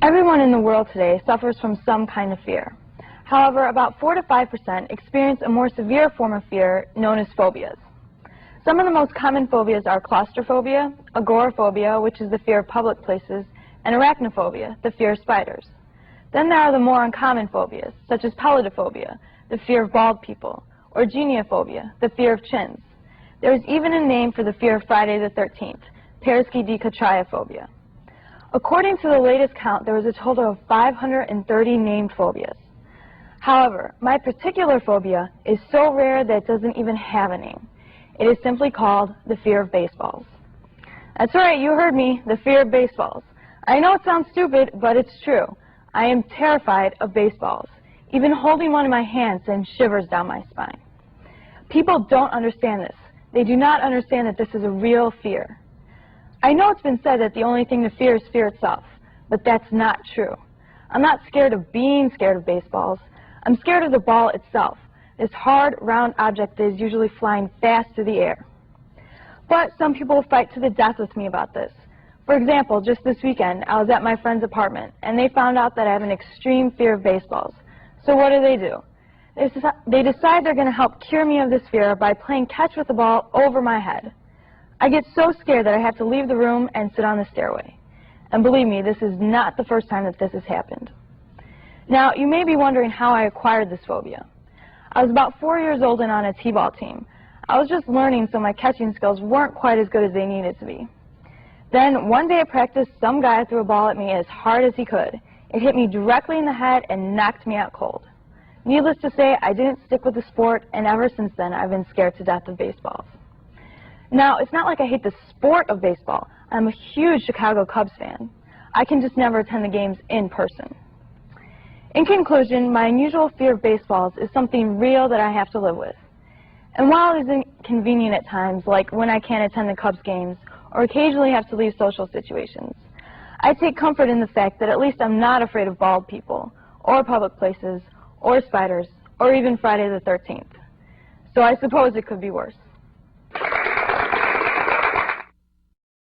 Everyone in the world today suffers from some kind of fear. However, about 4 to 5% experience a more severe form of fear known as phobias. Some of the most common phobias are claustrophobia, agoraphobia, which is the fear of public places, and arachnophobia, the fear of spiders. Then there are the more uncommon phobias, such as peladophobia, the fear of bald people, or geniophobia, the fear of chins. There is even a name for the fear of Friday the 13th, paraskidicotriophobia. According to the latest count, there was a total of 530 named phobias. However, my particular phobia is so rare that it doesn't even have a name. It is simply called the fear of baseballs. That's right, you heard me, the fear of baseballs. I know it sounds stupid, but it's true. I am terrified of baseballs. Even holding one in my hand sends shivers down my spine. People don't understand this. They do not understand that this is a real fear. I know it's been said that the only thing to fear is fear itself, but that's not true. I'm not scared of being scared of baseballs. I'm scared of the ball itself, this hard, round object that is usually flying fast through the air. But some people fight to the death with me about this. For example, just this weekend, I was at my friend's apartment, and they found out that I have an extreme fear of baseballs. So what do? They decide they're going to help cure me of this fear by playing catch with the ball over my head. I get so scared that I have to leave the room and sit on the stairway. And believe me, this is not the first time that this has happened. Now, you may be wondering how I acquired this phobia. I was about 4 years old and on a t-ball team. I was just learning, so my catching skills weren't quite as good as they needed to be. Then, one day at practice, some guy threw a ball at me as hard as he could. It hit me directly in the head and knocked me out cold. Needless to say, I didn't stick with the sport, and ever since then, I've been scared to death of baseballs. Now, it's not like I hate the sport of baseball. I'm a huge Chicago Cubs fan. I can just never attend the games in person. In conclusion, my unusual fear of baseballs is something real that I have to live with. And while it is inconvenient at times, like when I can't attend the Cubs games or occasionally have to leave social situations, I take comfort in the fact that at least I'm not afraid of bald people, or public places, or spiders, or even Friday the 13th. So I suppose it could be worse.